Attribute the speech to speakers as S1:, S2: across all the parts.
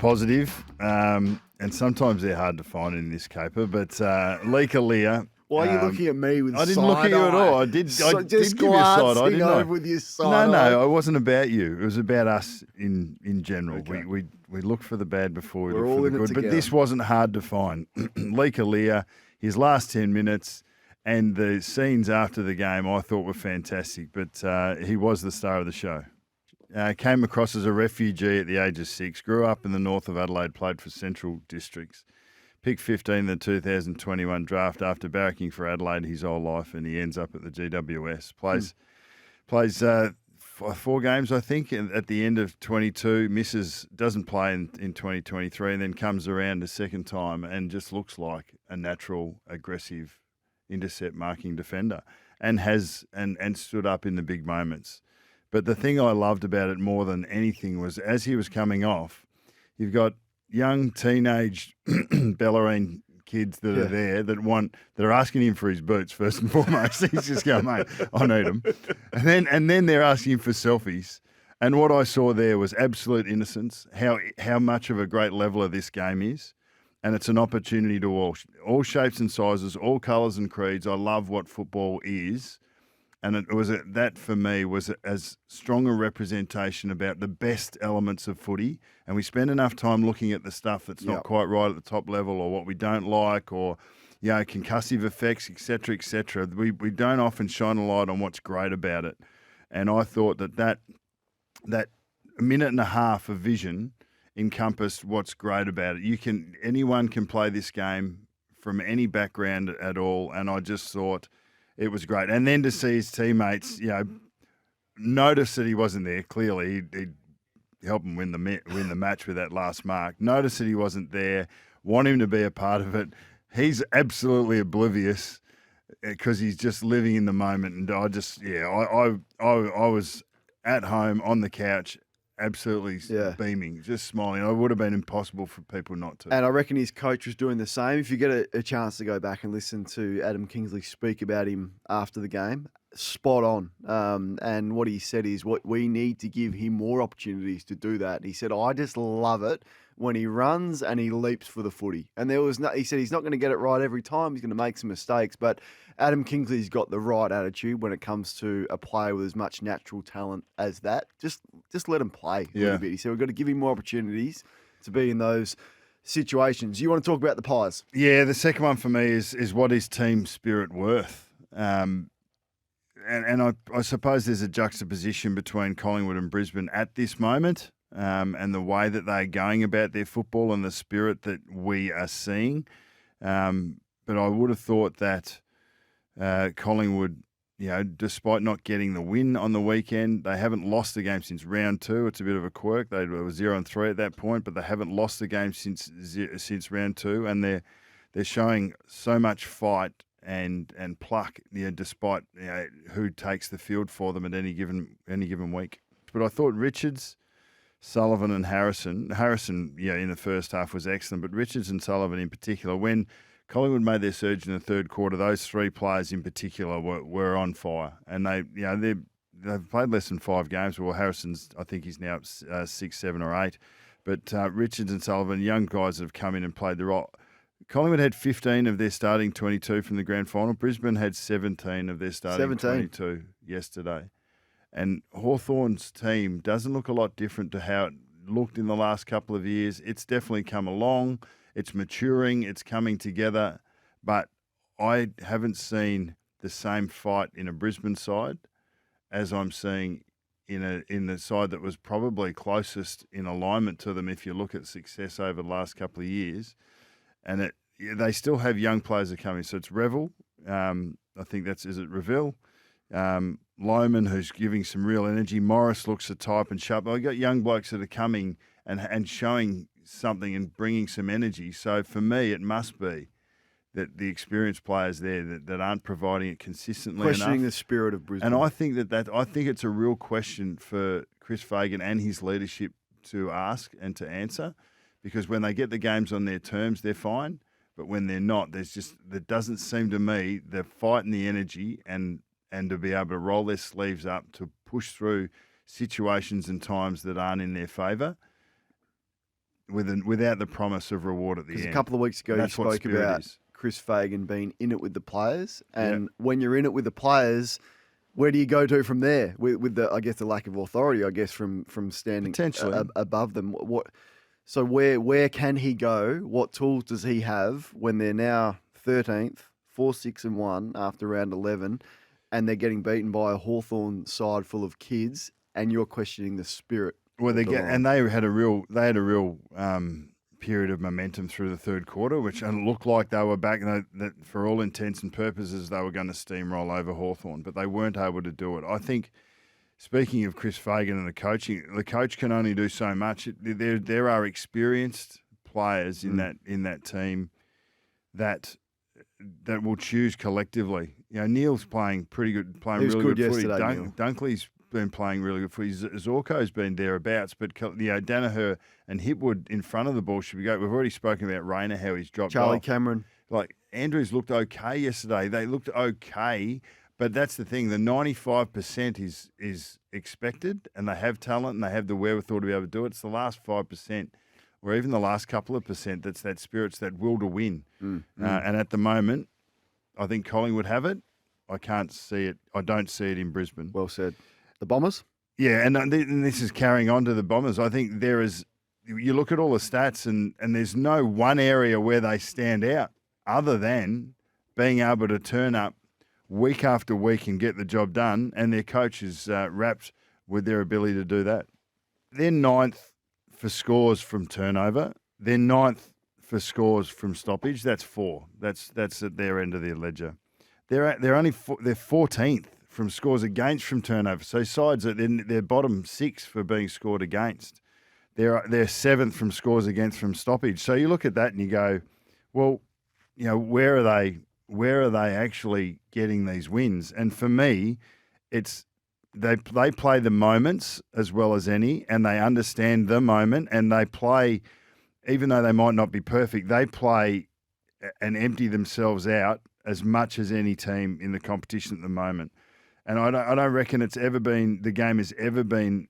S1: positive, and sometimes they're hard to find in this caper. But Leek Aleer.
S2: Why are you looking at me with
S1: I didn't look at you at all. I did give you a side. I didn't know.
S2: With your side
S1: No, it wasn't about you. It was about us in general.
S2: Okay.
S1: We look for the bad before we
S2: We're
S1: look
S2: all
S1: for
S2: in
S1: the
S2: it
S1: good. But
S2: together.
S1: this wasn't hard to find. Leek Aleer, his last 10 minutes and the scenes after the game I thought were fantastic. But he was the star of the show. Came across as a refugee at the age of 6, grew up in the north of Adelaide, played for Central Districts. Picked 15 in the 2021 draft after barracking for Adelaide his whole life, and he ends up at the GWS. Plays 4 games, I think, at the end of 22. Doesn't play in 2023, and then comes around a second time and just looks like a natural, aggressive, intercept marking defender, and has and stood up in the big moments. But the thing I loved about it more than anything was as he was coming off, you've got young teenage ballerine kids that are there that are asking him for his boots first and foremost. He's just going, mate, I need them. And then they're asking him for selfies. And what I saw there was absolute innocence, how much of a great leveler this game is. And it's an opportunity to all shapes and sizes, all colours and creeds. I love what football is. And that for me was as strong a representation about the best elements of footy. And we spend enough time looking at the stuff that's not quite right at the top level, or what we don't like, or concussive effects, etc., etc. We don't often shine a light on what's great about it. And I thought that minute and a half of vision encompassed what's great about it. Anyone can play this game from any background at all, and I just thought it was great. And then to see his teammates, notice that he wasn't there. Clearly, he'd help him win the match with that last mark. Notice that he wasn't there. Want him to be a part of it. He's absolutely oblivious because he's just living in the moment. And I was at home on the couch, absolutely beaming, just smiling. It would have been impossible for people not to.
S2: And I reckon his coach was doing the same. If you get a chance to go back and listen to Adam Kingsley speak about him after the game, spot on. And what he said is we need to give him more opportunities to do that. He said, I just love it when he runs and he leaps for the footy. And he said he's not going to get it right every time. He's going to make some mistakes. But Adam Kingsley's got the right attitude when it comes to a player with as much natural talent as that. Just let him play a little bit. He said we've got to give him more opportunities to be in those situations. You want to talk about the Pies?
S1: Yeah, the second one for me is what is team spirit worth? And I suppose there's a juxtaposition between Collingwood and Brisbane at this moment, and the way that they're going about their football and the spirit that we are seeing. But I would have thought that Collingwood, despite not getting the win on the weekend, they haven't lost the game since round 2. It's a bit of a quirk. They were 0-3 at that point, but they haven't lost the game since round 2, and they're showing so much fight and pluck, despite who takes the field for them at any given week. But I thought Richards, Sullivan, and Harrison, in the first half was excellent, but Richards and Sullivan in particular, when Collingwood made their surge in the third quarter, those 3 players in particular were on fire, and they've played less than 5 games. Well, Harrison's, I think he's now 6, 7, or 8, but Richards and Sullivan, young guys that have come in and played the role. Collingwood had 15 of their starting 22 from the grand final. Brisbane had 17 of their starting 22 yesterday. And Hawthorn's team doesn't look a lot different to how it looked in the last couple of years. It's definitely come along. It's maturing. It's coming together. But I haven't seen the same fight in a Brisbane side as I'm seeing in the side that was probably closest in alignment to them if you look at success over the last couple of years. And they still have young players that are coming. So it's Revel. I think is it Reville? Lohman, who's giving some real energy. Morris looks the type and sharp. I've got young blokes that are coming and showing something and bringing some energy. So for me, it must be that the experienced players there that aren't providing it consistently
S2: Questioning
S1: enough.
S2: the spirit of Brisbane.
S1: And I think I think it's a real question for Chris Fagan and his leadership to ask and to answer, because when they get the games on their terms, they're fine. But when they're not, there doesn't seem to me the fight and the energy and to be able to roll their sleeves up to push through situations and times that aren't in their favour. without the promise of reward at the end.
S2: Because a couple of weeks ago, you
S1: That's what
S2: spoke
S1: spirit
S2: about
S1: is.
S2: Chris Fagan being in it with the players, and
S1: Yep.
S2: when you're in it with the players, where do you go to from there? With the, I guess, the lack of authority, I guess, from standing
S1: Potentially.
S2: above them. So where can he go? What tools does he have when they're now 13th, 4-6-1 after round 11, and they're getting beaten by a Hawthorn side full of kids, and you're questioning the spirit?
S1: Well,
S2: of the line?
S1: and they had a real period of momentum through the third quarter, which looked like they were back. That for all intents and purposes, they were going to steamroll over Hawthorn, but they weren't able to do it. I think. Speaking of Chris Fagan and the coach can only do so much. There are experienced players in that team that will choose collectively. You know, Neil's playing pretty good, playing really good footy. Dunkley's been playing really good footy. Zorko's been thereabouts, but Danaher and Hipwood in front of the ball should be great. We've already spoken about Rayner, how he's dropped
S2: Charlie
S1: off.
S2: Cameron.
S1: Like Andrews looked okay yesterday. They looked okay. But that's the thing. The 95% is expected, and they have talent, and they have the wherewithal to be able to do it. It's the last 5%, or even the last couple of percent, that's that spirit's that will to win. And at the moment, I think Collingwood have it. I can't see it. I don't see it in Brisbane.
S2: Well said. The Bombers?
S1: Yeah, and this is carrying on to the Bombers. I think there is. You look at all the stats, and there's no one area where they stand out other than being able to turn up week after week and get the job done, and their coach is wrapped with their ability to do that. They're ninth for scores from turnover. They're ninth for scores from stoppage. That's 4. That's at their end of the ledger. They're 14th from scores against from turnover. So sides they're bottom 6 for being scored against. They're 7th from scores against from stoppage. So you look at that and you go, well, you know, where are they? Where are they actually getting these wins? And for me, it's they play the moments as well as any, and they understand the moment, and they play, even though they might not be perfect, they play and empty themselves out as much as any team in the competition at the moment. And I don't reckon the game has ever been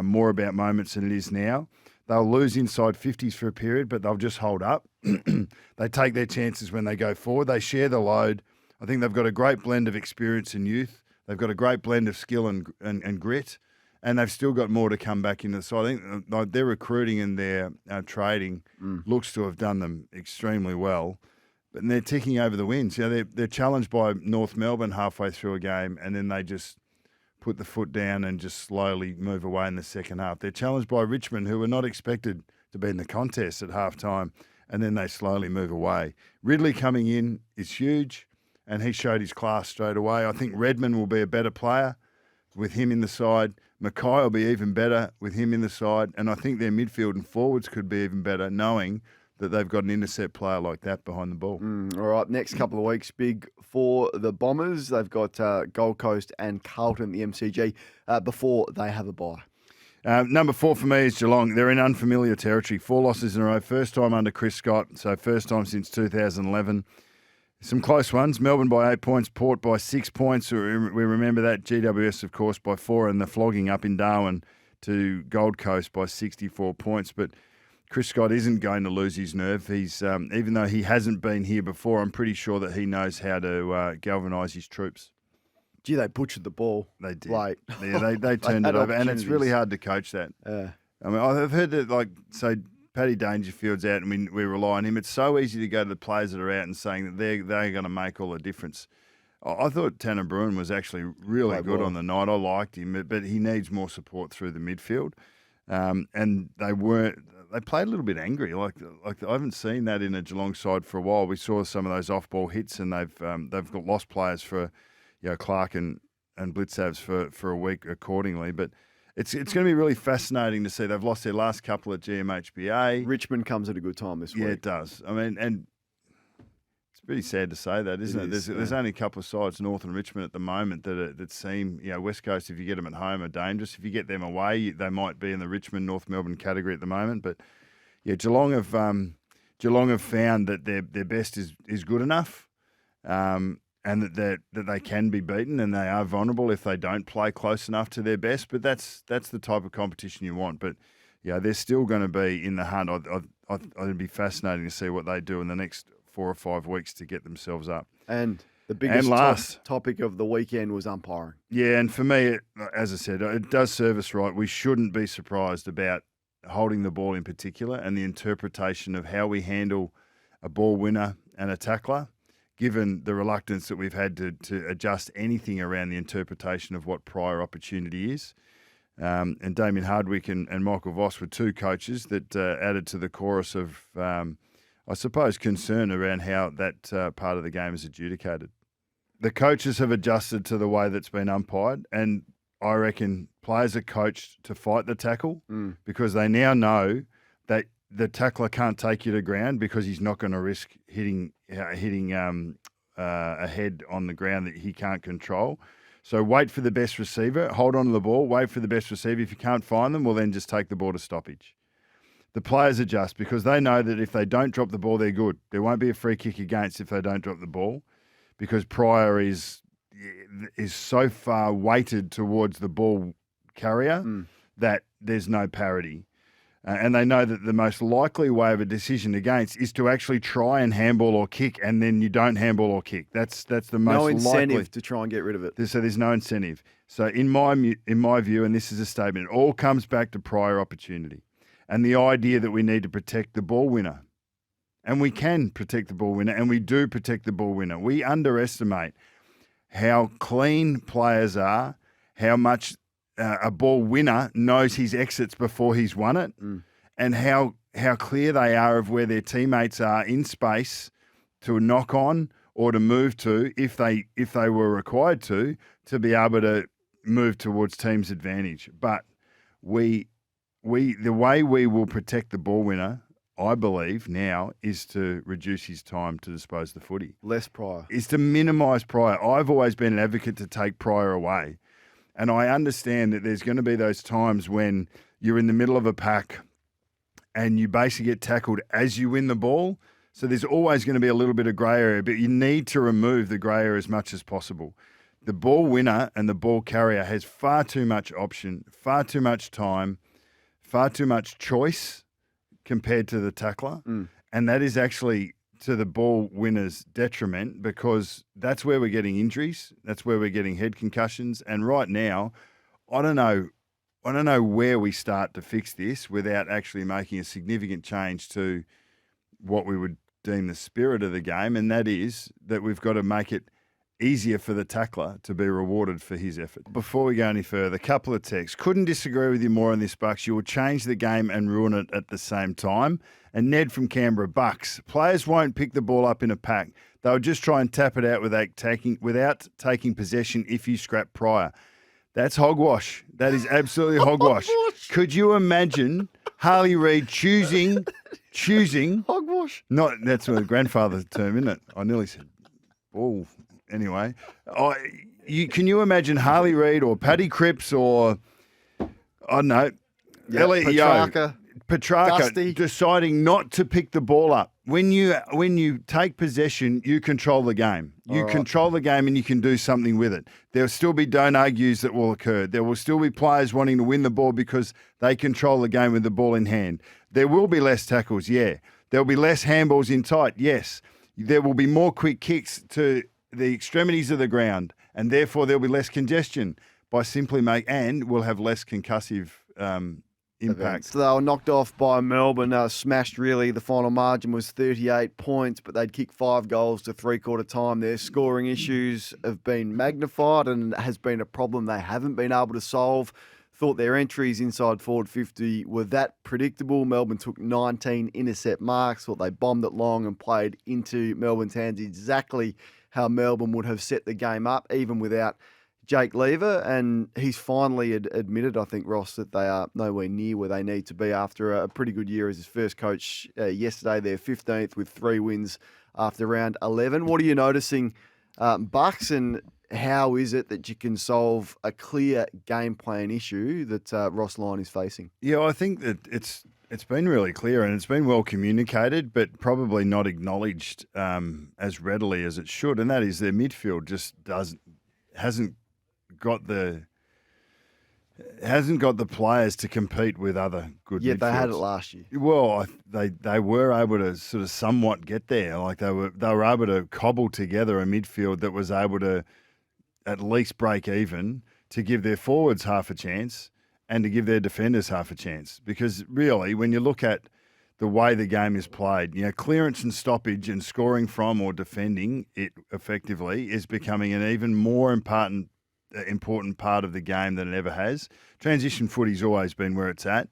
S1: more about moments than it is now. They'll lose inside 50s for a period, but they'll just hold up. They take their chances when they go forward. They share the load. I think they've got a great blend of experience and youth. They've got a great blend of skill and grit, and they've still got more to come back into. So I think their recruiting and their trading looks to have done them extremely well. But they're ticking over the wins. You know, they're challenged by North Melbourne halfway through a game, and then they just put the foot down and just slowly move away in the second half. They're challenged by Richmond, who were not expected to be in the contest at halftime, and then they slowly move away. Ridley coming in is huge, and he showed his class straight away. I think Redmond will be a better player with him in the side. Mackay will be even better with him in the side, and I think their midfield and forwards could be even better, knowing that they've got an intercept player like that behind the ball.
S2: All right, next couple of weeks, big for the Bombers. They've got Gold Coast and Carlton, the MCG, before they have a bye.
S1: Number 4 for me is Geelong. They're in unfamiliar territory. 4 losses in a row. First time under Chris Scott, so first time since 2011. Some close ones. Melbourne by 8 points, Port by 6 points. We remember that. GWS, of course, by 4, and the flogging up in Darwin to Gold Coast by 64 points. But Chris Scott isn't going to lose his nerve. He's even though he hasn't been here before, I'm pretty sure that he knows how to galvanise his troops.
S2: Gee, they butchered the ball.
S1: They did.
S2: Late.
S1: Yeah, they turned it over, and it's really hard to coach that. I mean, I've heard that, Paddy Dangerfield's out, and we rely on him. It's so easy to go to the players that are out and saying that they're going to make all the difference. I thought Tanner Bruin was actually really good on the night. I liked him, but he needs more support through the midfield. And they played a little bit angry. Like I haven't seen that in a Geelong side for a while. We saw some of those off-ball hits, and they've got lost players for, Clark and Blitzavs for a week accordingly. But it's going to be really fascinating to see. They've lost their last couple at GMHBA.
S2: Richmond comes at a good time this week.
S1: Yeah, it does. I mean, and it's pretty sad to say that, isn't it? There's only a couple of sides, North and Richmond, at the moment that seem, West Coast, if you get them at home, are dangerous. If you get them away, they might be in the Richmond, North Melbourne category at the moment. But Geelong have found that their best is good enough, and that they can be beaten, and they are vulnerable if they don't play close enough to their best. But that's the type of competition you want. But they're still going to be in the hunt. It'd be fascinating to see what they do in the next 4 or 5 weeks to get themselves up.
S2: And the biggest topic of the weekend was umpiring.
S1: Yeah, and for me, as I said, it does serve us right. We shouldn't be surprised about holding the ball in particular and the interpretation of how we handle a ball winner and a tackler, given the reluctance that we've had to adjust anything around the interpretation of what prior opportunity is. And Damien Hardwick and Michael Voss were 2 coaches that added to the chorus of, I suppose, concern around how that part of the game is adjudicated. The coaches have adjusted to the way that's been umpired, and I reckon players are coached to fight the tackle because they now know that the tackler can't take you to ground because he's not going to risk hitting a head on the ground that he can't control. So wait for the best receiver, hold on to the ball, wait for the best receiver. If you can't find them, well, then just take the ball to stoppage. The players adjust because they know that if they don't drop the ball, they're good. There won't be a free kick against if they don't drop the ball because prior is so far weighted towards the ball carrier that there's no parity. And they know that the most likely way of a decision against is to actually try and handball or kick, and then you don't handball or kick. That's the most
S2: no incentive
S1: likely
S2: to try and get rid of it.
S1: So there's no incentive. So in my view, and this is a statement, it all comes back to prior opportunity and the idea that we need to protect the ball winner. And we can protect the ball winner, and we do protect the ball winner. We underestimate how clean players are, how much a ball winner knows his exits before he's won it, and how clear they are of where their teammates are in space to knock on or to move to if they were required to be able to move towards team's advantage. But the way we will protect the ball winner, I believe now, is to reduce his time to dispose the footy.
S2: Less prior.
S1: Is to minimise prior. I've always been an advocate to take prior away. And I understand that there's going to be those times when you're in the middle of a pack and you basically get tackled as you win the ball. So there's always going to be a little bit of grey area, but you need to remove the grey area as much as possible. The ball winner and the ball carrier has far too much option, far too much time, far too much choice compared to the tackler. And that is actually to the ball winner's detriment because that's where we're getting injuries. That's where we're getting head concussions. And right now, I don't know where we start to fix this without actually making a significant change to what we would deem the spirit of the game. And that is that we've got to make it easier for the tackler to be rewarded for his effort. Before we go any further, a couple of texts. Couldn't disagree with you more on this, Bucks. You will change the game and ruin it at the same time. And Ned from Canberra, Bucks, players won't pick the ball up in a pack. They'll just try and tap it out without taking possession if you scrap prior. That's hogwash. That is absolutely hogwash. Could you imagine Harley Reid choosing
S2: hogwash?
S1: Not that's my grandfather's term, isn't it? I nearly said ball. Anyway, can you imagine Harley Reid or Paddy Cripps or I don't know, Elliot Yeo, Petrarca deciding not to pick the ball up? When you take possession, you control the game. You control the game and you can do something with it. There'll still be don't argues that will occur. There will still be players wanting to win the ball because they control the game with the ball in hand. There will be less tackles, yeah. There'll be less handballs in tight, yes. There will be more quick kicks to the extremities of the ground, and therefore there'll be less congestion and we'll have less concussive impact.
S2: So they were knocked off by Melbourne, smashed really. The final margin was 38 points, but they'd kicked 5 goals to three-quarter time. Their scoring issues have been magnified and has been a problem they haven't been able to solve. Thought their entries inside forward 50 were that predictable. Melbourne took 19 intercept marks. Thought they bombed it long and played into Melbourne's hands exactly how Melbourne would have set the game up, even without Jake Lever. And he's finally admitted, I think, Ross, that they are nowhere near where they need to be after a pretty good year as his first coach yesterday. They're 15th with 3 wins after round 11. What are you noticing, Bucks, and how is it that you can solve a clear game plan issue that Ross Lyon is facing?
S1: Yeah, I think that it's been really clear and it's been well communicated, but probably not acknowledged as readily as it should. And that is their midfield just hasn't got the hasn't got the players to compete with other good
S2: Yet they had it
S1: midfields.
S2: last year.
S1: Well, they were able to sort of somewhat get there. Like they were able to cobble together a midfield that was able to at least break even, to give their forwards half a chance and to give their defenders half a chance. Because really, when you look at the way the game is played, clearance and stoppage and scoring from or defending it effectively is becoming an even more important part of the game than it ever has. Transition footy's always been where it's at,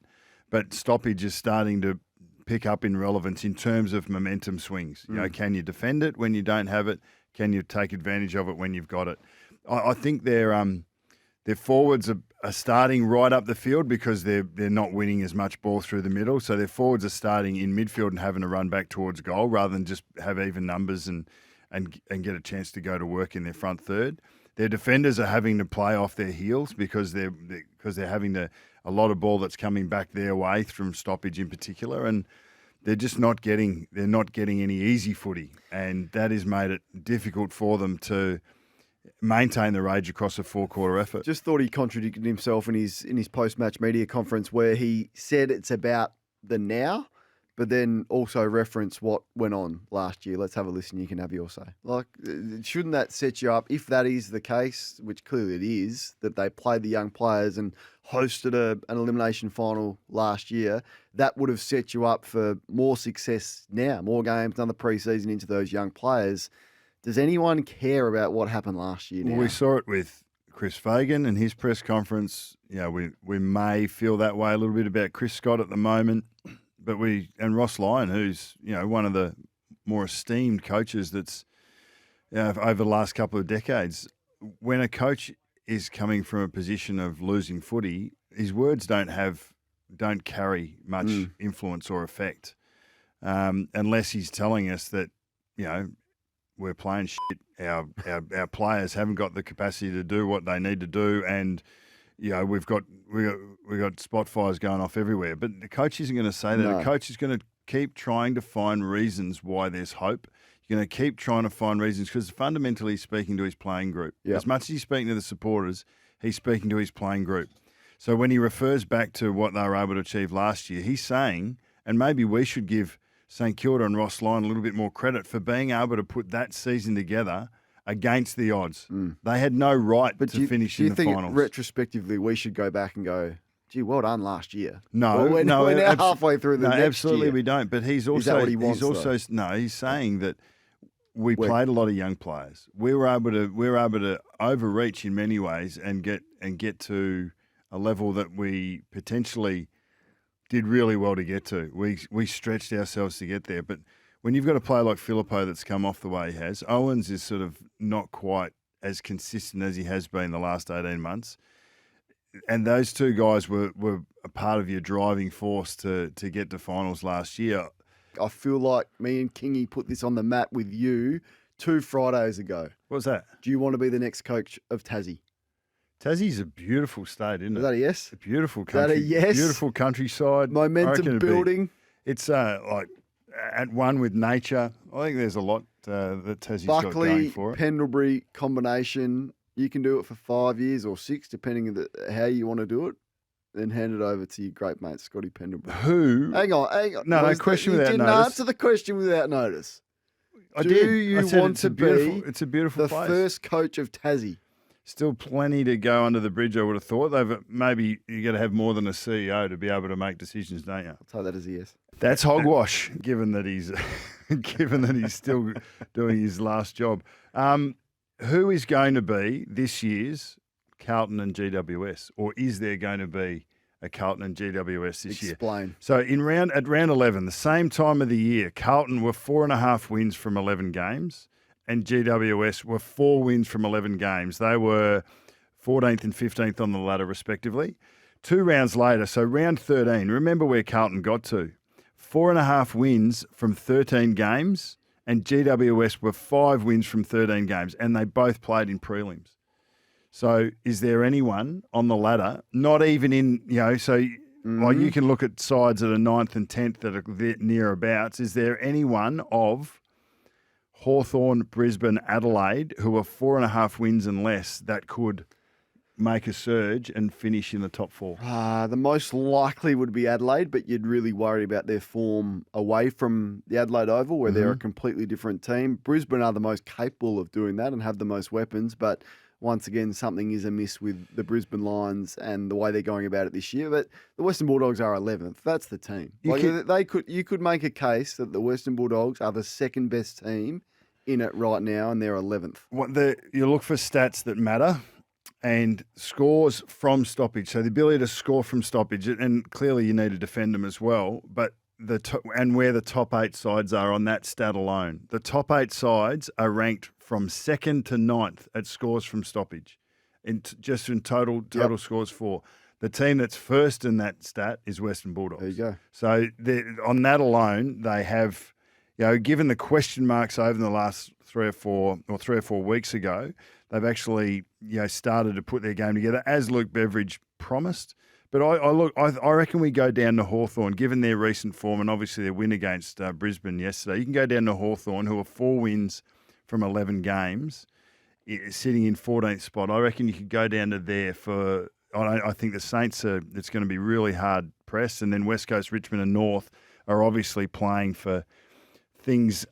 S1: but stoppage is starting to pick up in relevance in terms of momentum swings. Can you defend it when you don't have it? Can you take advantage of it when you've got it? I think their forwards are starting right up the field because they're not winning as much ball through the middle. So their forwards are starting in midfield and having to run back towards goal rather than just have even numbers and get a chance to go to work in their front third. Their defenders are having to play off their heels because they're having a lot of ball that's coming back their way from stoppage in particular, and they're just not getting any easy footy, and that has made it difficult for them to maintain the rage across a four-quarter effort.
S2: Just thought he contradicted himself in his post-match media conference where he said it's about the now, but then also referenced what went on last year. Let's have a listen. You can have your say. Like, shouldn't that set you up, if that is the case, which clearly it is, that they played the young players and hosted an elimination final last year, that would have set you up for more success now, more games, another pre-season into those young players. Does anyone care about what happened last year now?
S1: Well, we saw it with Chris Fagan and his press conference. We may feel that way a little bit about Chris Scott at the moment, but and Ross Lyon, who's one of the more esteemed coaches that's over the last couple of decades. When a coach is coming from a position of losing footy, his words don't carry much influence or effect, unless he's telling us that we're playing shit. Our players haven't got the capacity to do what they need to do, and we've got spot fires going off everywhere. But the coach isn't going to say that.
S2: No.
S1: The coach is going to keep trying to find reasons why there's hope. You're going to keep trying to find reasons because fundamentally he's speaking to his playing group.
S2: Yep.
S1: As much as he's speaking to the supporters, he's speaking to his playing group. So when he refers back to what they were able to achieve last year, he's saying, and maybe we should give St Kilda and Ross Lyon a little bit more credit for being able to put that season together against the odds. They had no right to finish in the finals.
S2: Do you think retrospectively we should go back and go, gee, well done last year?
S1: No,
S2: we're now halfway through the next
S1: absolutely
S2: year.
S1: we don't. But he's also,
S2: Is that what he wants,
S1: he's saying that we played a lot of young players. We were able to overreach in many ways and get to a level that we potentially did really well to get to. We stretched ourselves to get there. But when you've got a player like Filippo that's come off the way he has, Owens is sort of not quite as consistent as he has been the last 18 months. And those two guys were a part of your driving force to get to finals last year.
S2: I feel like me and Kingy put this on the map with you 2 Fridays ago.
S1: What was that?
S2: Do you want to be the next coach of Tassie?
S1: Tassie's a beautiful state, isn't it?
S2: Is that a yes?
S1: It's a beautiful country.
S2: Is that a yes?
S1: Beautiful countryside.
S2: Momentum building.
S1: It's like at one with nature. I think there's a lot that Tassie's got going for it.
S2: Buckley, Pendlebury combination. You can do it for 5 years or 6, depending on how you want to do it. Then hand it over to your great mate, Scotty Pendlebury.
S1: Who?
S2: Hang on.
S1: No question without notice.
S2: You didn't answer the question without notice.
S1: I
S2: do
S1: did.
S2: you want to be
S1: it's a beautiful
S2: the
S1: place.
S2: first coach of Tassie?
S1: Still plenty to go under the bridge, I would have thought. Maybe you got to have more than a CEO to be able to make decisions, don't you?
S2: I'll take that as a yes.
S1: That's hogwash, given that he's still doing his last job. Who is going to be this year's Carlton and GWS, or is there going to be a Carlton and GWS this year?
S2: Explain.
S1: So at round 11, the same time of the year, Carlton were 4.5 wins from 11 games. And GWS were 4 wins from 11 games. They were 14th and 15th on the ladder, respectively. 2 rounds later, so round 13, remember where Carlton got to. 4.5 wins from 13 games, and GWS were 5 wins from 13 games, and they both played in prelims. So is there anyone on the ladder, not even in, like you can look at sides that are 9th and 10th that are nearabouts. Is there anyone of Hawthorn, Brisbane, Adelaide, who are 4.5 wins and less that could make a surge and finish in the top four?
S2: The most likely would be Adelaide, but you'd really worry about their form away from the Adelaide Oval, where they're a completely different team. Brisbane are the most capable of doing that and have the most weapons, but once again, something is amiss with the Brisbane Lions and the way they're going about it this year. But the Western Bulldogs are 11th. That's the team. You could make a case that the Western Bulldogs are the second best team in it right now, and they're 11th.
S1: You look for stats that matter and scores from stoppage. So the ability to score from stoppage, and clearly you need to defend them as well, but where the top 8 sides are on that stat alone. The top 8 sides are ranked from 2nd to 9th at scores from stoppage, just in total scores for. The team that's first in that stat is Western Bulldogs.
S2: There you go.
S1: So on that alone, they have, given the question marks over the last 3 or 4 weeks ago, they've actually started to put their game together, as Luke Beveridge promised. But I reckon we go down to Hawthorn, given their recent form and obviously their win against Brisbane yesterday. You can go down to Hawthorn, who are 4 wins from 11 games, sitting in 14th spot. I reckon you could go down to there for. I think the Saints it's going to be really hard pressed, and then West Coast, Richmond, and North are obviously playing for things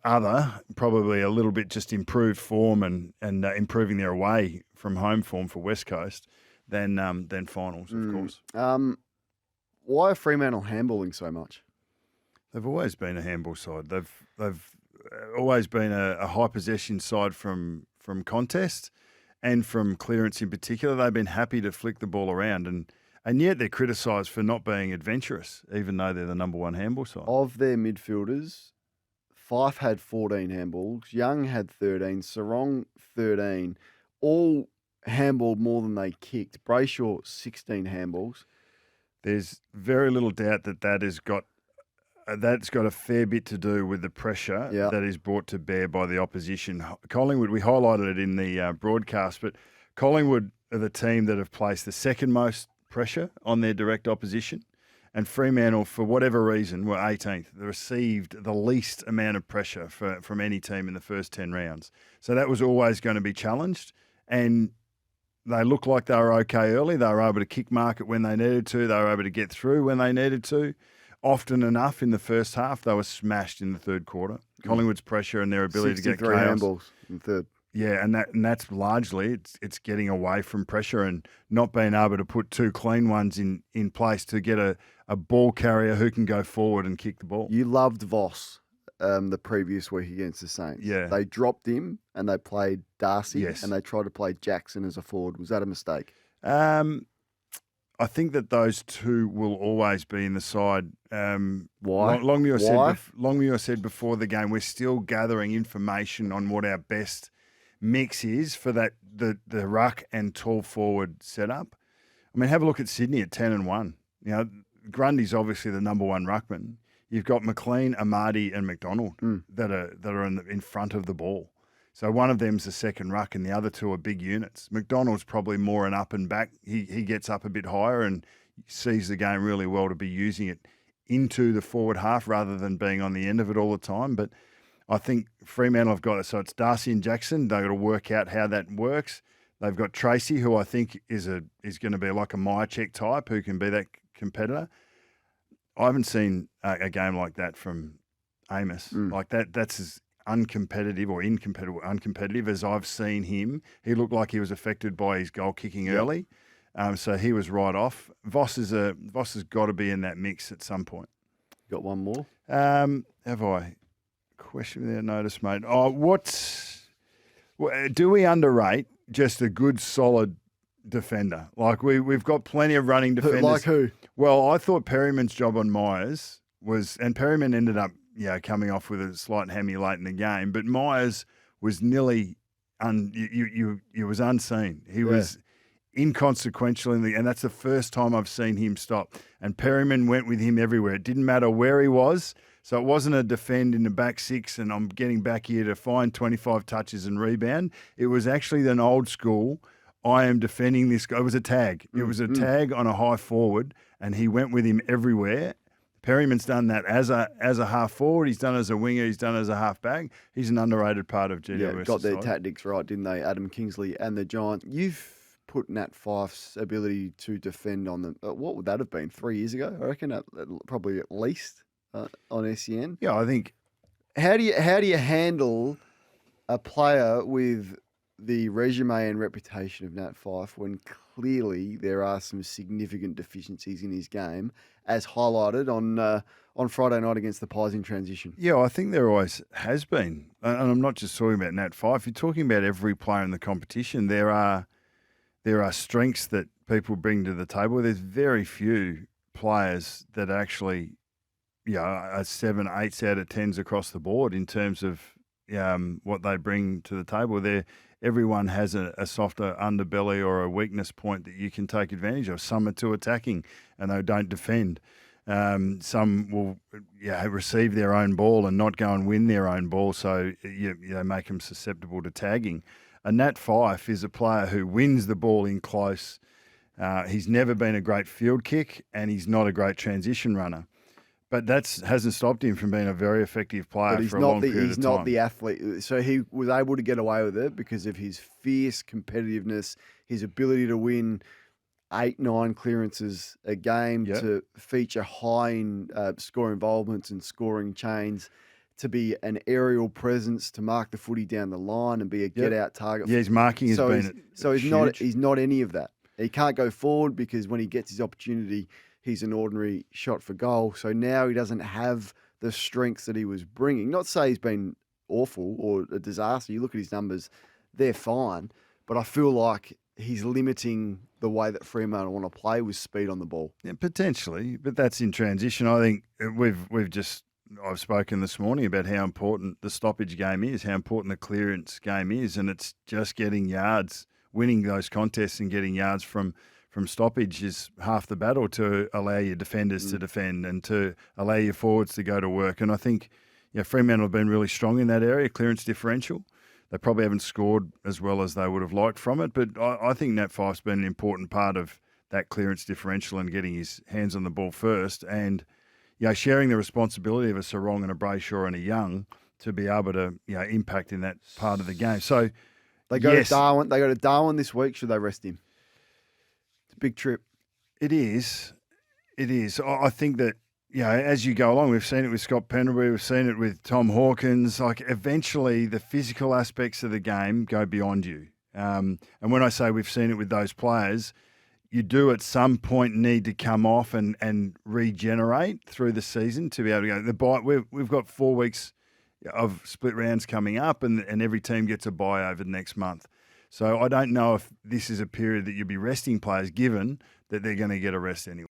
S1: probably a little bit just improved form and improving their away from home form for West Coast. Than finals, of course.
S2: Why are Fremantle handballing so much?
S1: They've always been a handball side. They've always been a high possession side from contest and from clearance in particular. They've been happy to flick the ball around, and yet they're criticised for not being adventurous, even though they're the number 1 handball side.
S2: Of their midfielders, Fyfe had 14 handballs, Young had 13, Sarong 13, all handballed more than they kicked. Brayshaw, 16 handballs.
S1: There's very little doubt that's got a fair bit to do with the pressure that is brought to bear by the opposition. Collingwood, we highlighted it in the broadcast, but Collingwood are the team that have placed the second most pressure on their direct opposition, and Fremantle, for whatever reason, were 18th. They received the least amount of pressure from any team in the first 10 rounds. So that was always going to be challenged, and they looked like they were okay early. They were able to kick market when they needed to. They were able to get through when they needed to. Often enough in the first half, they were smashed in the third quarter. Collingwood's pressure and their ability to get chaos.
S2: 63 handballs in the third.
S1: Yeah, and that's largely it's getting away from pressure and not being able to put 2 clean ones in place to get a ball carrier who can go forward and kick the ball.
S2: You loved Voss the previous week against the Saints.
S1: Yeah.
S2: They dropped him and they played Darcy
S1: Yes.
S2: and they tried to play Jackson as a forward. Was that a mistake?
S1: I think that those two will always be in the side.
S2: Why?
S1: Longmuir said before the game, we're still gathering information on what our best mix is for the ruck and tall forward setup. I mean, have a look at Sydney at 10-1. Grundy's obviously the number 1 ruckman. You've got McLean, Amadi, and McDonald that are in front of the ball. So one of them's a second ruck and the other 2 are big units. McDonald's probably more an up and back. He gets up a bit higher and sees the game really well to be using it into the forward half rather than being on the end of it all the time. But I think Fremantle have got it. So it's Darcy and Jackson. They've got to work out how that works. They've got Tracy, who I think is going to be like a Myercheck type who can be that competitor. I haven't seen a game like that from Amos. Like that's as uncompetitive as I've seen him. He looked like he was affected by his goal kicking early. So he was right off. Voss has got to be in that mix at some point.
S2: Got one more?
S1: Have I? Question without notice, mate. Do we underrate just a good, solid defender? Like we've got plenty of running defenders.
S2: Like who?
S1: Well, I thought Perryman's job on Myers and Perryman ended up coming off with a slight hammy late in the game, but Myers was nearly was unseen. He was inconsequential and that's the first time I've seen him stop. And Perryman went with him everywhere. It didn't matter where he was. So it wasn't a defend in the back 6 and I'm getting back here to find 25 touches and rebound. It was actually an old school, I am defending this guy. It was a tag. It was a tag on a high forward and he went with him everywhere. Perryman's done that as a half forward. He's done it as a winger. He's done it as a half back. He's an underrated part of GWS.
S2: Yeah, got their tactics right, didn't they? Adam Kingsley and the Giants. You've put Nat Fyfe's ability to defend on the what would that have been 3 years ago? I reckon probably at least on SEN.
S1: Yeah, I think
S2: How do you handle a player with the resume and reputation of Nat Fyfe when clearly there are some significant deficiencies in his game, as highlighted on Friday night against the Pies in transition?
S1: Yeah, I think there always has been. And I'm not just talking about Nat Fyfe. You're talking about every player in the competition. There are strengths that people bring to the table. There's very few players that actually, are 7, 8s out of 10s across the board in terms of what they bring to the table. Everyone has a softer underbelly or a weakness point that you can take advantage of. Some are too attacking and they don't defend. Some will receive their own ball and not go and win their own ball, so you make them susceptible to tagging. And Nat Fyfe is a player who wins the ball in close. He's never been a great field kick and he's not a great transition runner. But that hasn't stopped him from being a very effective player for a long period of time.
S2: He's not the athlete. So he was able to get away with it because of his fierce competitiveness, his ability to win 8, 9 clearances a game, to feature high in score involvements and scoring chains, to be an aerial presence, to mark the footy down the line and be a get-out target.
S1: Yeah, his marking has been huge.
S2: He's not any of that. He can't go forward because when he gets his opportunity, he's an ordinary shot for goal. So now he doesn't have the strengths that he was bringing. Not to say he's been awful or a disaster. You look at his numbers, they're fine. But I feel like he's limiting the way that Fremantle want to play with speed on the ball.
S1: Yeah, potentially, but that's in transition. I think I've spoken this morning about how important the stoppage game is, how important the clearance game is, and it's just getting yards, winning those contests and getting yards from stoppage is half the battle to allow your defenders to defend and to allow your forwards to go to work. And I think Fremantle have been really strong in that area, clearance differential. They probably haven't scored as well as they would have liked from it, but I think Nat Fyfe's been an important part of that clearance differential and getting his hands on the ball first and sharing the responsibility of a Sarong and a Brayshaw and a Young to be able to impact in that part of the game. So
S2: they go to Darwin. They go to Darwin this week. Should they rest him? Big trip.
S1: It is. I think that, as you go along, we've seen it with Scott Pendlebury, we've seen it with Tom Hawkins, like eventually the physical aspects of the game go beyond you. And when I say we've seen it with those players, you do at some point need to come off and regenerate through the season to be able to go. We've got 4 weeks of split rounds coming up and every team gets a bye over the next month. So I don't know if this is a period that you'll be resting players given that they're going to get a rest anyway.